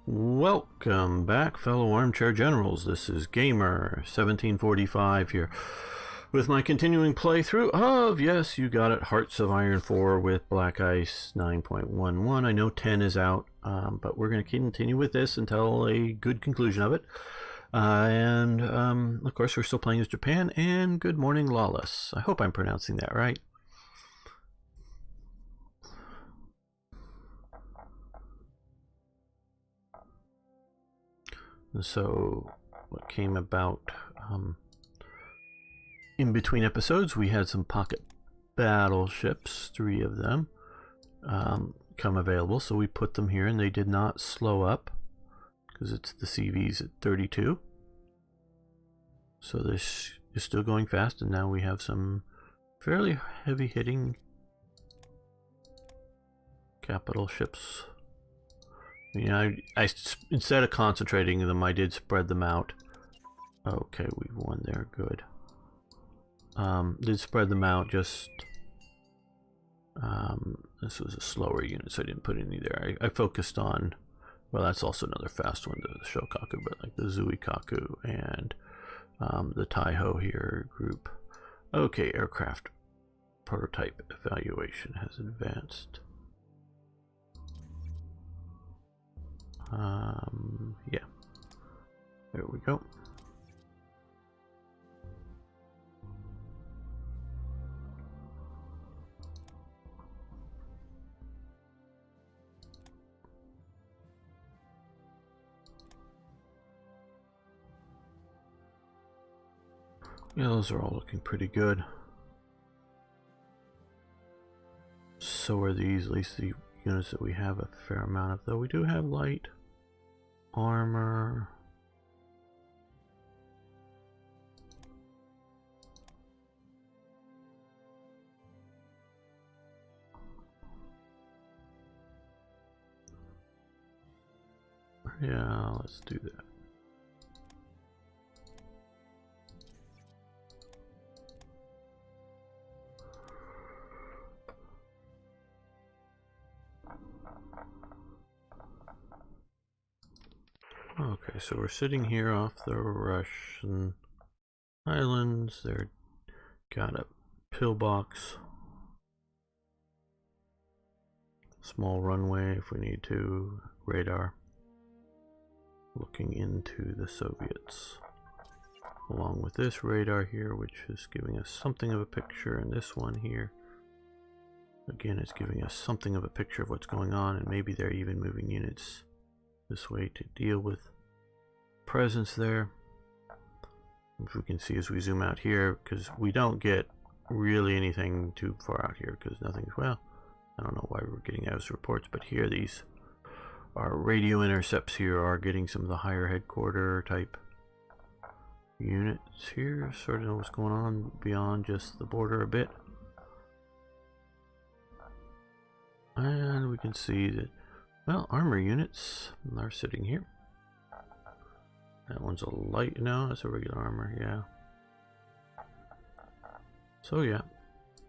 Welcome back, fellow armchair generals. This is Gamer 1745 here with my continuing playthrough of, yes, you got it, Hearts of Iron 4 with Black Ice 9.11. I know 10 is out, but we're going to continue with this until a good conclusion of it. Of course, we're still playing as Japan, and good morning, Lawless. I hope I'm pronouncing that right. So what came about in between episodes, we had some pocket battleships, 3 of them, come available, so we put them here, and they did not slow up because it's the CVs at 32. So this is still going fast, and now we have some fairly heavy hitting capital ships. I instead of concentrating them, I did spread them out. Okay, we've won there, good. Did spread them out, just this was a slower unit, so I didn't put any there. I focused on, well, that's also another fast one, the Shokaku, but like the Zuikaku and the Taiho here group. Okay, aircraft prototype evaluation has advanced. Yeah, there we go. Yeah, those are all looking pretty good. So are these, at least the units that we have a fair amount of, though we do have light armor. Yeah, let's do that. Okay, so we're sitting here off the Russian islands. They're got a pillbox, small runway if we need to, radar, looking into the Soviets. Along with this radar here, which is giving us something of a picture, and this one here, again, is giving us something of a picture of what's going on, and maybe they're even moving units this way to deal with presence there. If we can see as we zoom out here, because we don't get really anything too far out here because nothing's, well, I don't know why we're getting those reports, but here these our radio intercepts here are getting some of the higher headquarter type units here, sort of know what's going on beyond just the border a bit. And we can see that, well, armor units are sitting here. That one's a light, no, that's a regular armor, yeah. So yeah,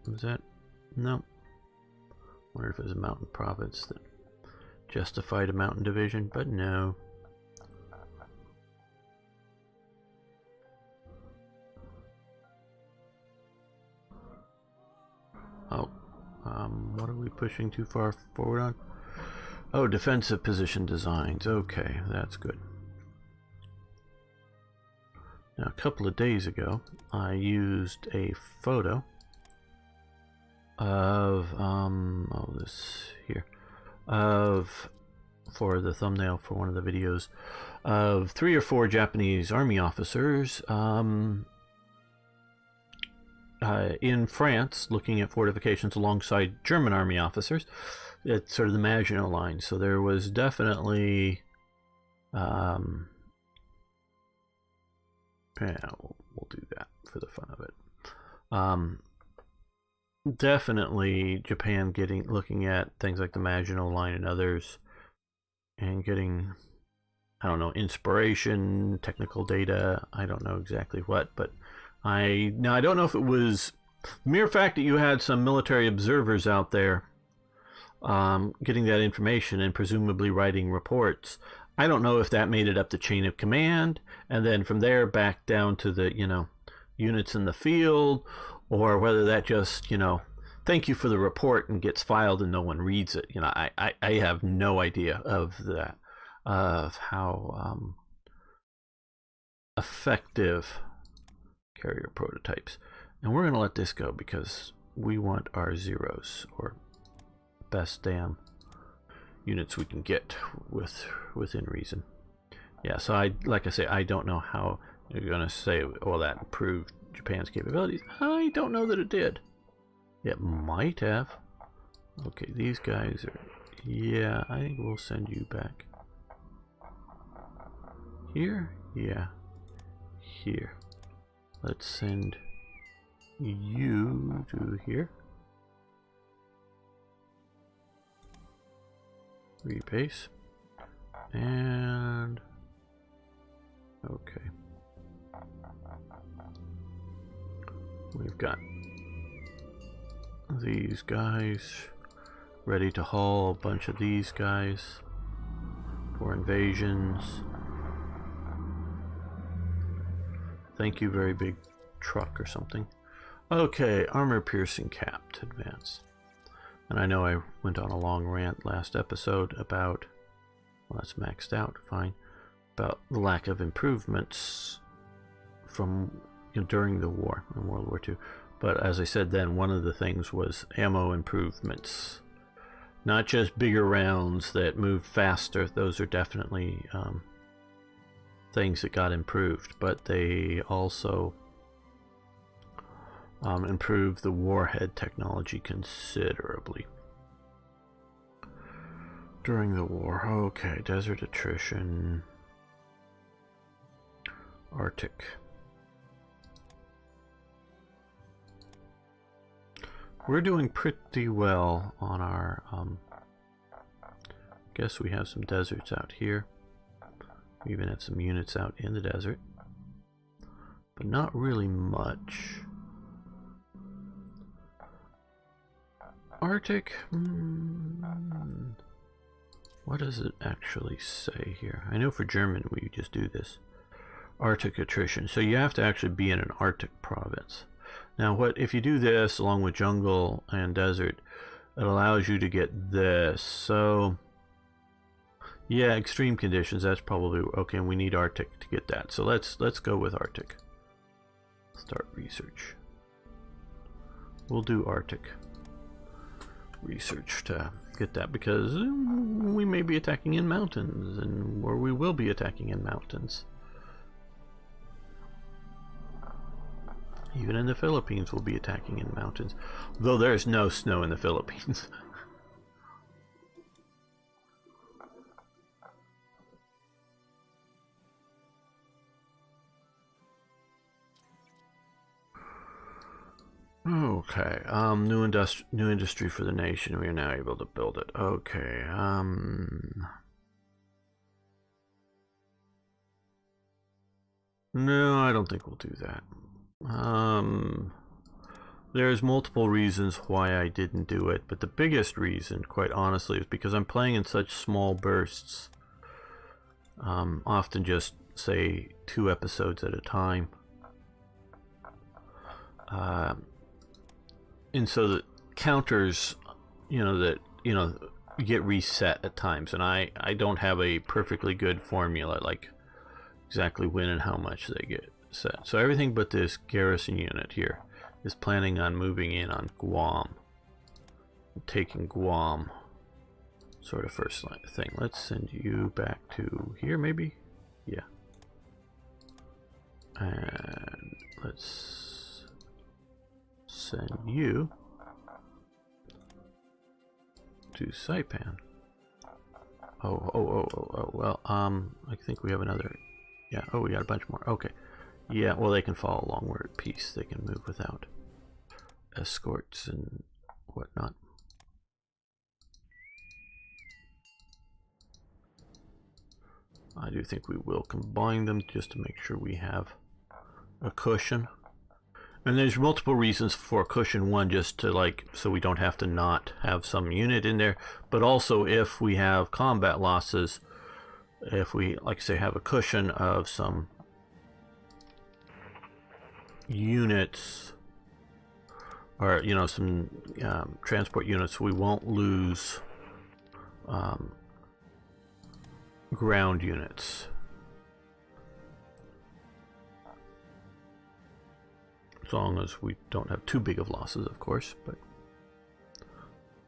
is that, no. Wonder if it's a mountain province that justified a mountain division, but no. Oh, what are we pushing too far forward on? Oh, defensive position designs. Okay, that's good. Now, a couple of days ago, I used a photo of for the thumbnail for one of the videos of 3 or 4 Japanese army officers in France looking at fortifications alongside German army officers at sort of the Maginot Line. So there was definitely yeah, we'll do that for the fun of it. Definitely Japan looking at things like the Maginot Line and others and getting, I don't know, inspiration, technical data, I don't know exactly what, but I don't know if it was the mere fact that you had some military observers out there getting that information and presumably writing reports. I don't know if that made it up the chain of command, and then from there back down to the, units in the field, or whether that just, thank you for the report and gets filed and no one reads it. I have no idea of that, of how effective carrier prototypes. And we're going to let this go because we want our zeros, or best damn units we can get within reason. Yeah, so like I say, I don't know how you're going to say, well, that improved Japan's capabilities. I don't know that it did. It might have. Okay, these guys are, yeah, I think we'll send you back here. Yeah, here. Let's send you to here. Rebase. And okay. We've got these guys ready to haul a bunch of these guys for invasions. Thank you, very big truck or something. Okay, armor piercing cap to advance. And I know I went on a long rant last episode about, well, that's maxed out, fine, about the lack of improvements from during the war, in World War II. But as I said then, one of the things was ammo improvements. Not just bigger rounds that move faster, those are definitely things that got improved, but they also improved the warhead technology considerably during the war. Okay, desert attrition, Arctic. We're doing pretty well on our, guess we have some deserts out here. We even have some units out in the desert, but not really much. Arctic, what does it actually say here? I know for German we just do this. Arctic attrition, so you have to actually be in an Arctic province. Now, what if you do this along with jungle and desert, it allows you to get this. So, yeah, extreme conditions. That's probably okay. And we need Arctic to get that. So let's go with Arctic. Start research. We'll do Arctic research to get that because we may be attacking in mountains, or we will be attacking in mountains. Even in the Philippines, we'll be attacking in mountains. Though there's no snow in the Philippines. Okay, new industry for the nation. We are now able to build it. Okay, no, I don't think we'll do that. There's multiple reasons why I didn't do it, but the biggest reason, quite honestly, is because I'm playing in such small bursts. Often just, say, 2 episodes at a time. And so the counters, get reset at times, and I don't have a perfectly good formula, like exactly when and how much they get set. So everything but this garrison unit here is planning on moving in on Guam, taking Guam, sort of first thing. Let's send you back to here, maybe. Yeah, and let's send you to Saipan. Oh, well, I think we have another. Yeah, oh, we got a bunch more. Okay. Yeah, well, they can follow along. We're at peace. They can move without escorts and whatnot. I do think we will combine them just to make sure we have a cushion. And there's multiple reasons for cushion. One, just to so we don't have to not have some unit in there, but also if we have combat losses, if we, like I say, have a cushion of some units, or you know, some transport units, we won't lose ground units. As long as we don't have too big of losses, of course. But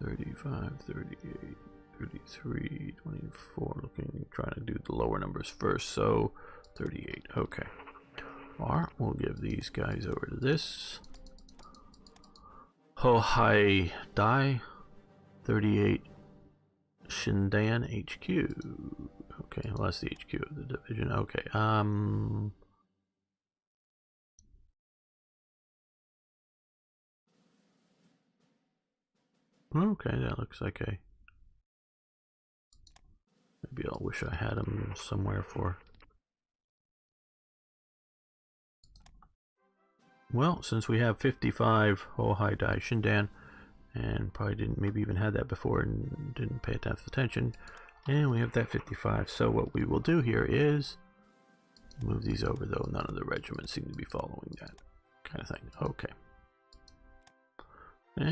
35, 38, 33, 24, trying to do the lower numbers first. So 38, okay. Or we'll give these guys over to this. Hohai Dai 38 Shindan HQ. Okay, well that's the HQ of the division. Okay, okay, that looks like a... Maybe I'll wish I had them somewhere for... Well, since we have 55 Hohai Dai Shindan, and probably didn't maybe even had that before and didn't pay enough attention, and we have that 55. So what we will do here is move these over, though none of the regiments seem to be following that kind of thing. Okay.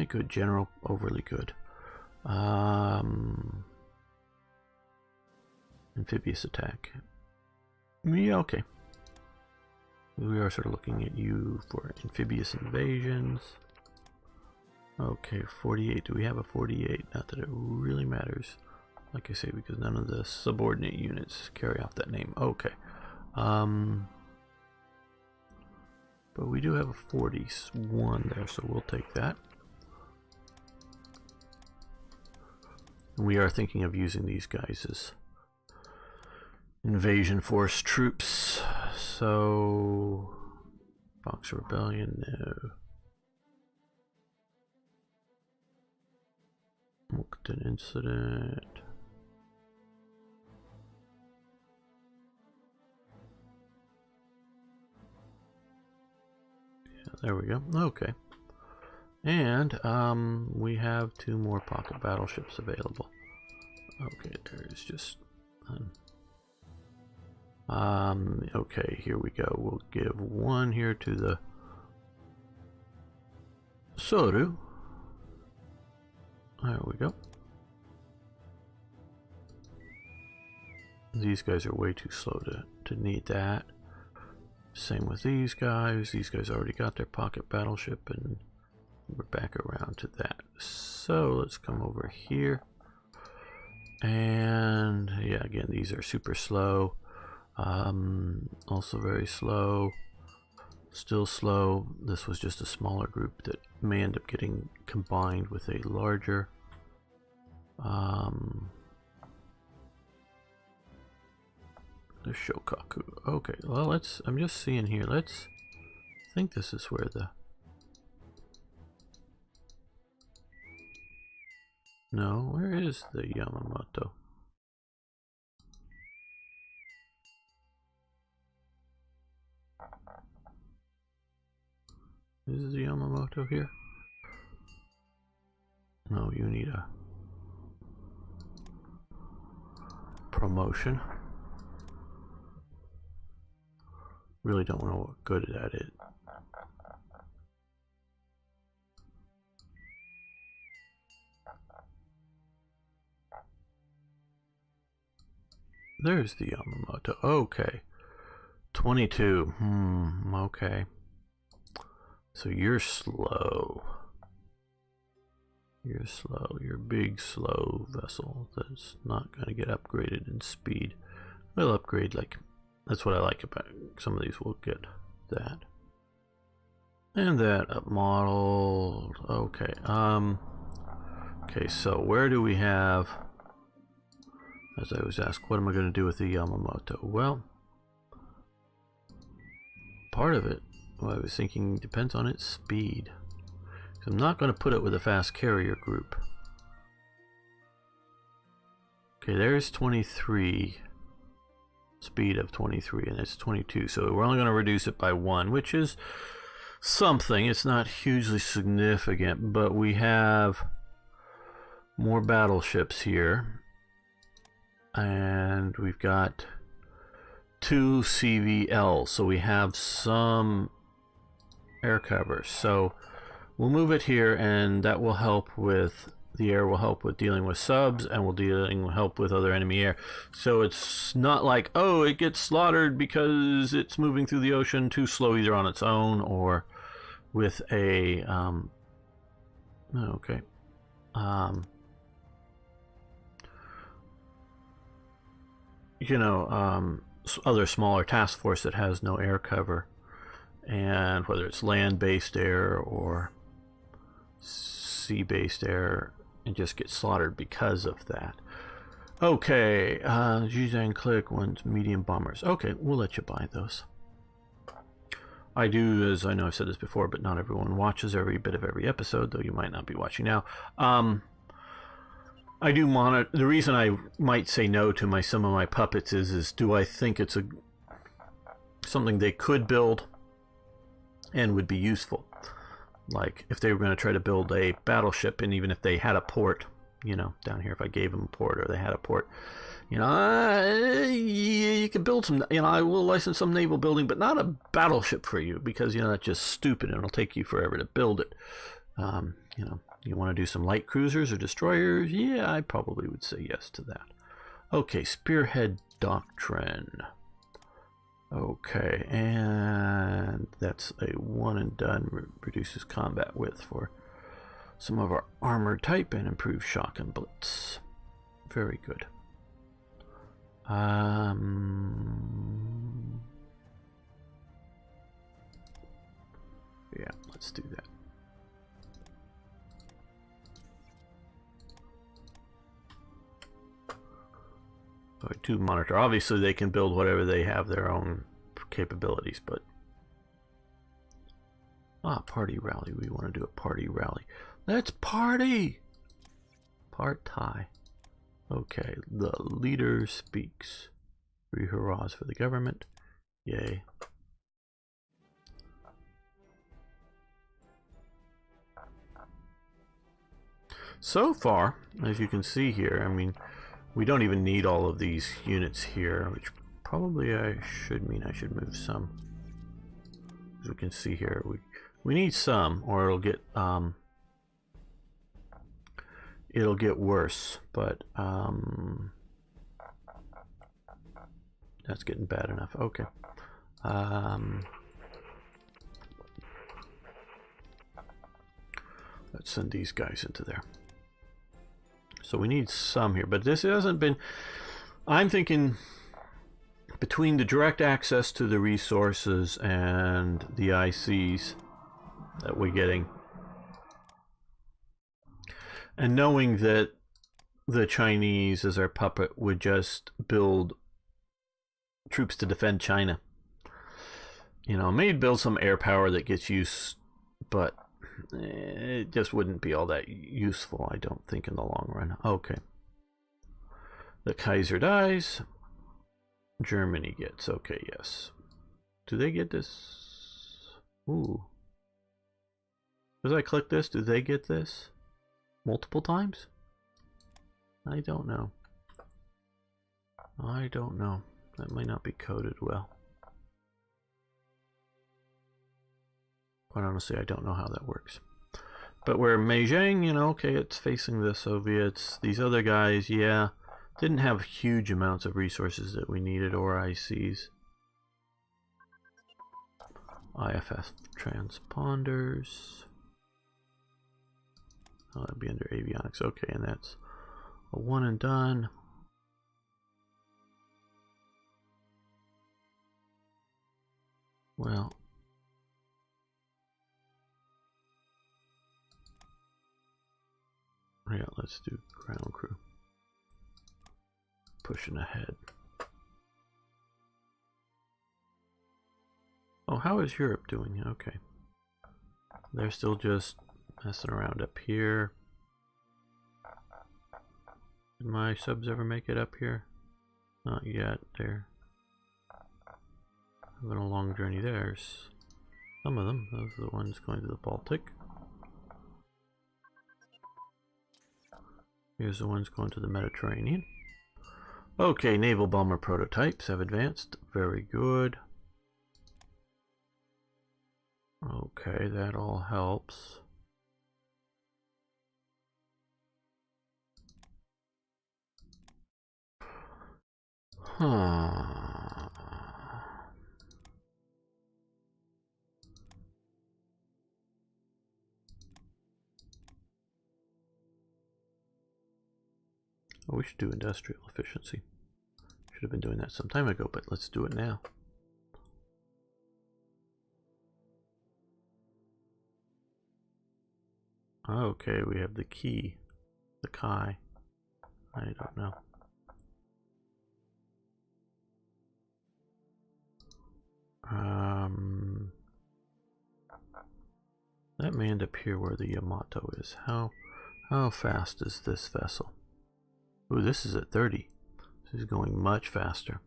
Good general, overly good. Amphibious attack. Yeah, okay. We are sort of looking at you for amphibious invasions. Okay, 48. Do we have a 48? Not that it really matters. Like I say, because none of the subordinate units carry off that name. Okay. But we do have a 41 there, so we'll take that. We are thinking of using these guys as invasion force troops. So, Boxer Rebellion, no. Mukden Incident. Yeah, there we go. Okay. And we have 2 more pocket battleships available. Okay, there's just okay, here we go. We'll give 1 here to the Soru. There we go. These guys are way too slow to need that. Same with these guys. These guys already got their pocket battleship, and we're back around to that. So let's come over here. And yeah, again, these are super slow. Also very slow. Still slow. This was just a smaller group that may end up getting combined with a larger. The Shokaku. Okay, well, let's. I'm just seeing here. Let's. I think this is where the. No, where is the Yamamoto? Is the Yamamoto here? No, you need a promotion. Really don't know what good that is. There's the Yamamoto. Okay. 22. Okay. So you're slow. You're slow. You're a big, slow vessel that's not going to get upgraded in speed. We'll upgrade, like, that's what I like about some of these. We'll get that. And that up model. Okay. Okay, so where do we have, as I was asked, what am I going to do with the Yamamoto? Well, part of it, well, I was thinking, depends on its speed. So I'm not going to put it with a fast carrier group. Okay, there's 23. Speed of 23, and it's 22. So we're only going to reduce it by 1, which is something. It's not hugely significant, but we have more battleships here. and we've got 2 CVLs, so we have some air cover. So we'll move it here, and that will help with the air, will help with dealing with subs, and will help with other enemy air. So it's not like, oh, it gets slaughtered because it's moving through the ocean too slow, either on its own or with a other smaller task force that has no air cover, and whether it's land-based air or sea-based air, and just get slaughtered because of that. Okay, Zhizang Click wants medium bombers. Okay, we'll let you buy those. I do, as I know I've said this before, but not everyone watches every bit of every episode, though you might not be watching now. I do monitor. The reason I might say no to some of my puppets is do I think it's something they could build and would be useful. Like if they were going to try to build a battleship, and even if they had a port, down here, if I gave them a port or they had a port, you can build some, I will license some naval building, but not a battleship for you, because, that's just stupid and it'll take you forever to build it. You want to do some light cruisers or destroyers? Yeah, I probably would say yes to that. Okay, Spearhead Doctrine. Okay, and that's a one and done, reduces combat width for some of our armored type and improves shock and blitz. Very good. Yeah, let's do that. So I do monitor. Obviously, they can build whatever they have, their own capabilities, but party rally. We want to do a party rally. Let's party. Party. Okay, the leader speaks. 3 hurrahs for the government. Yay. So far, as you can see here, I mean, we don't even need all of these units here, which probably I should move some. As we can see here, we need some, or it'll get worse, but that's getting bad enough. Okay. Let's send these guys into there. So we need some here, but this hasn't been... I'm thinking between the direct access to the resources and the ICs that we're getting, and knowing that the Chinese, as our puppet, would just build troops to defend China. Maybe build some air power that gets used, but it just wouldn't be all that useful, I don't think, in the long run. Okay. The Kaiser dies. Germany gets. Okay, yes. Do they get this? Ooh. As I click this, do they get this? Multiple times? I don't know. I don't know. That might not be coded well. Quite honestly, I don't know how that works. But where Meijing, okay, it's facing the Soviets. These other guys, yeah, didn't have huge amounts of resources that we needed, or ICs. IFF transponders. Oh, that'd be under avionics. Okay, and that's a one and done. Well, yeah, let's do ground crew. Pushing ahead. Oh, how is Europe doing? Okay. They're still just messing around up here. Did my subs ever make it up here? Not yet. They're having a long journey. There's some of them. Those are the ones going to the Baltic. Here's the ones going to the Mediterranean. Okay, naval bomber prototypes have advanced. Very good. Okay, that all helps. Huh. Oh, we should do industrial efficiency. Should have been doing that some time ago, but let's do it now. Okay, we have the key. The Kai. I don't know. That may end up here where the Yamato is. How fast is this vessel? Ooh, this is at 30. This is going much faster.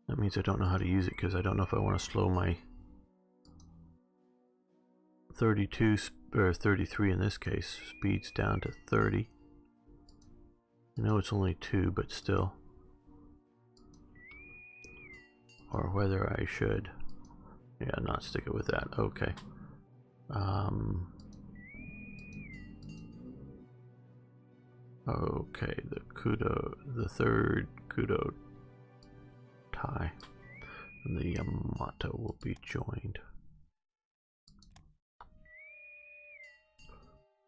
That means I don't know how to use it because I don't know if I want to slow my 32 or 33 in this case speeds down to 30. I know it's only 2, but still. Or whether I should, yeah, not stick it with that. Okay. Okay, the third Kudo tie and the Yamato will be joined.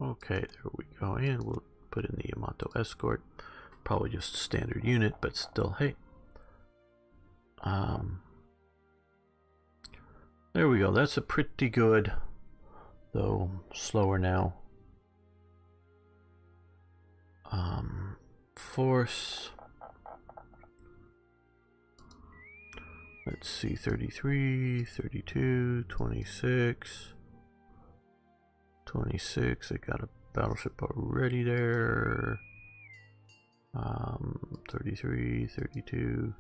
Okay, there we go, and we'll put in the Yamato escort. Probably just a standard unit, but still, hey. There we go. That's a pretty good, though slower now. Force. Let's see, 33, 32, 26. 26. I got a battleship already there. 33, 32.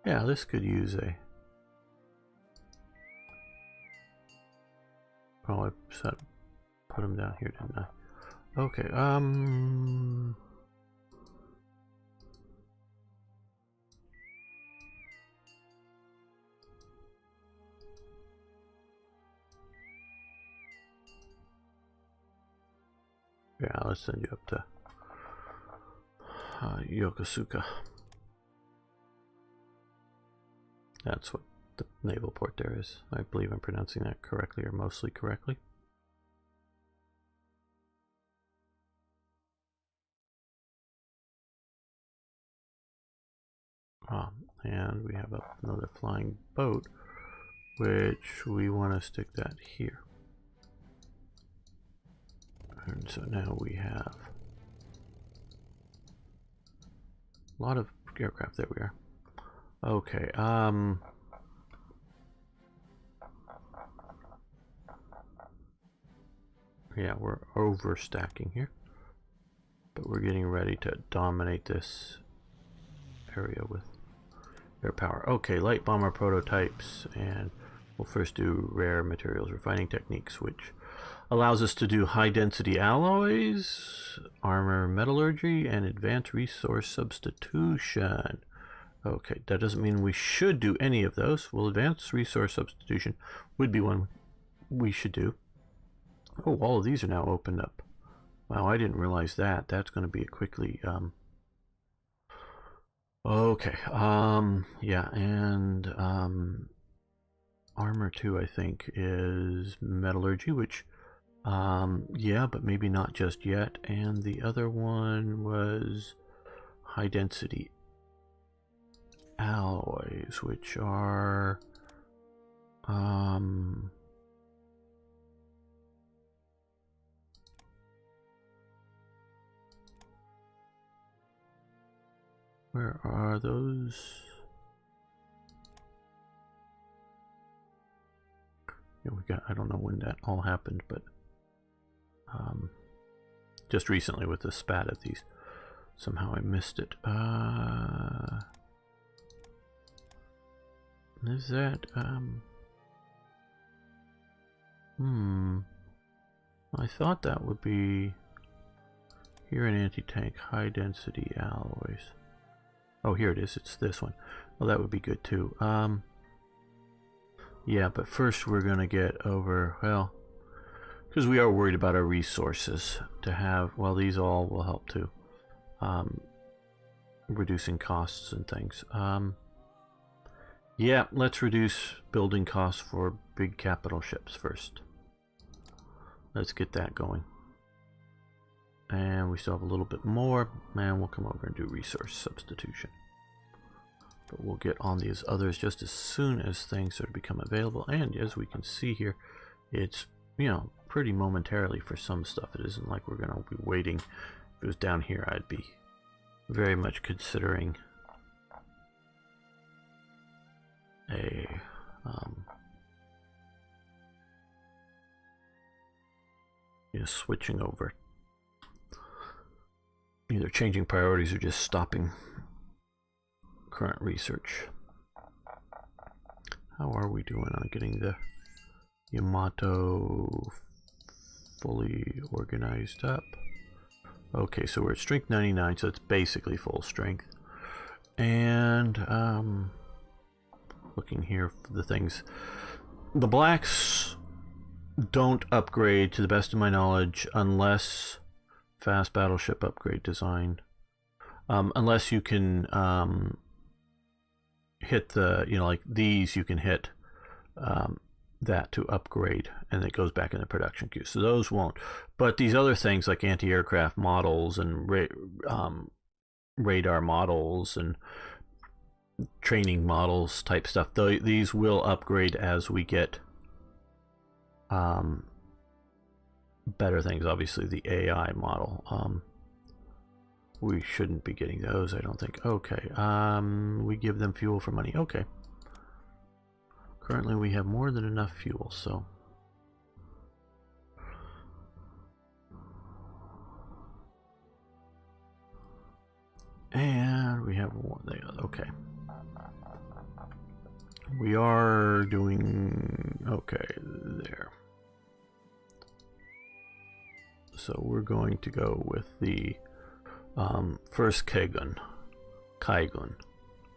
Yeah, this could use a. Oh, I put them down here, didn't I? Okay. Yeah, let's send you up to Yokosuka. That's what the naval port there is. I believe I'm pronouncing that correctly, or mostly correctly. And we have another flying boat, which we want to stick that here. And so now we have a lot of aircraft. There we are. Okay, yeah, we're overstacking here, but we're getting ready to dominate this area with air power. Okay, light bomber prototypes, and we'll first do rare materials refining techniques, which allows us to do high density alloys, armor metallurgy, and advanced resource substitution. Okay, that doesn't mean we should do any of those. Well, advanced resource substitution would be one we should do. Oh, all of these are now opened up. Wow, I didn't realize that. That's going to be a quickly okay, yeah, and armor 2 I think is metallurgy, which yeah, but maybe not just yet. And the other one was high density alloys, which are where are those? Yeah, we got, I don't know when that all happened, but just recently with the spat of these. Somehow I missed it. Is that, I thought that would be here in anti-tank, high density alloys. Oh, here it is, it's this one. Well, that would be good too. Yeah, but first we're gonna get over, well, because we are worried about our resources to have, well, these all will help too. Reducing costs and things. Yeah, let's reduce building costs for big capital ships first. Let's get that going. And we still have a little bit more, and we'll come over and do resource substitution. But we'll get on these others just as soon as things sort of become available. And as we can see here, it's, you know, pretty momentarily for some stuff. It isn't like we're going to be waiting. If it was down here, I'd be very much considering a you know, switching over, either changing priorities or just stopping current research. How are we doing on getting the Yamato fully organized up? Okay, so we're at strength 99, so it's basically full strength. And looking here for the things, the blacks don't upgrade to the best of my knowledge unless fast battleship upgrade design, unless you can hit the, you know, like these, you can hit that to upgrade, and it goes back in the production queue. So those won't. But these other things like anti-aircraft models and radar models and training models type stuff, these will upgrade as we get better things. Obviously the AI model, we shouldn't be getting those, I don't think. Okay, we give them fuel for money. Okay, currently we have more than enough fuel, so and we have one there. Okay, we are doing okay there. So we're going to go with the first Kaigun.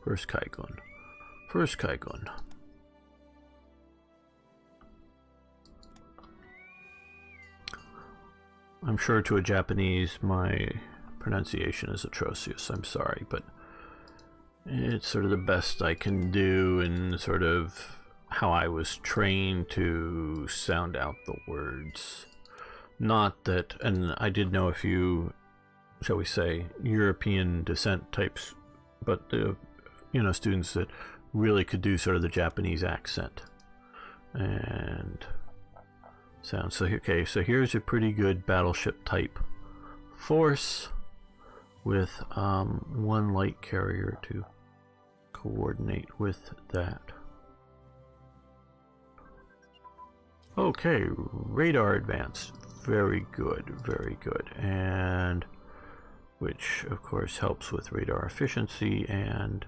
First Kaigun. I'm sure to a Japanese my pronunciation is atrocious. I'm sorry, but it's sort of the best I can do and sort of how I was trained to sound out the words. Not that, and I did know a few, shall we say, European descent types, but the, you know, students that really could do sort of the Japanese accent and sound. So okay, so here's a pretty good battleship type force with one light carrier to coordinate with that. Okay, radar advanced. Very good, and which of course helps with radar efficiency and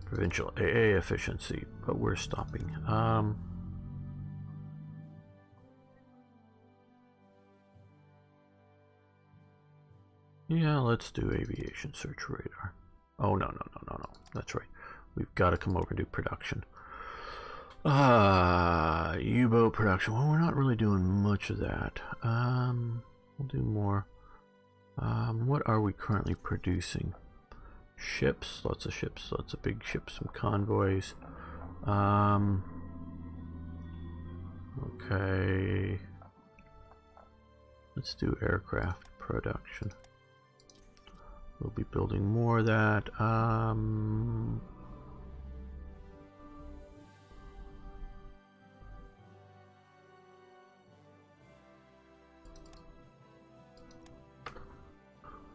provincial AA efficiency, but we're stopping. Yeah, let's do aviation search radar. Oh, no, that's right. We've got to come over and do production. U-boat production. Well, we're not really doing much of that. We'll do more. What are we currently producing? Ships, lots of big ships, some convoys. Okay. Let's do aircraft production. We'll be building more of that.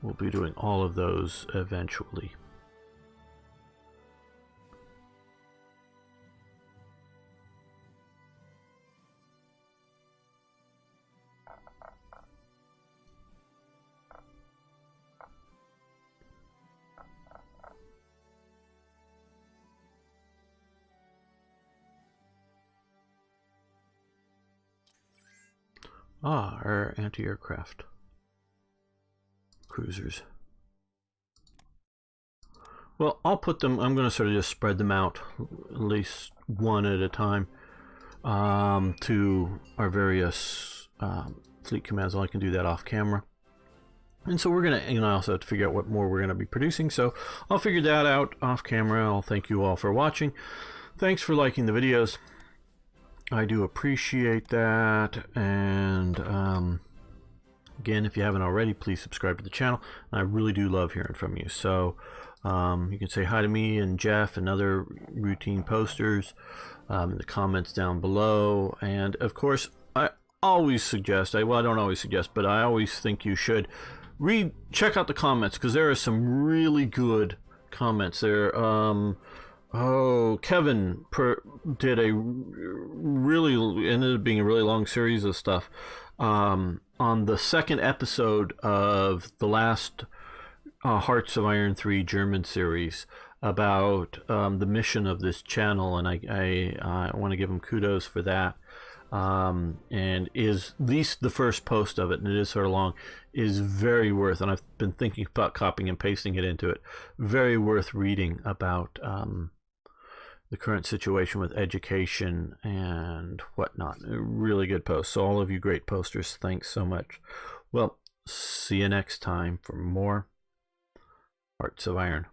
We'll be doing all of those eventually. Ah, our anti-aircraft cruisers. Well, I'll put them, I'm going to sort of just spread them out, at least one at a time, to our various fleet commands. I can do that off camera. And so we're going to, I also have to figure out what more we're going to be producing. So I'll figure that out off camera. I'll thank you all for watching. Thanks for liking the videos. I do appreciate that. And again, if you haven't already, please subscribe to the channel. I really do love hearing from you. So you can say hi to me and Jeff and other routine posters in the comments down below. And of course, I always suggest, I don't always suggest, but I always think you should check out the comments, because there are some really good comments there. Kevin did a really, ended up being a really long series of stuff on the second episode of the last Hearts of Iron 3 German series about the mission of this channel, and I want to give him kudos for that. And is at least the first post of it, and it is sort of long, is very worth, and I've been thinking about copying and pasting it into it, very worth reading about the current situation with education and whatnot. A really good post. So all of you great posters, thanks so much. Well, see you next time for more Hearts of Iron.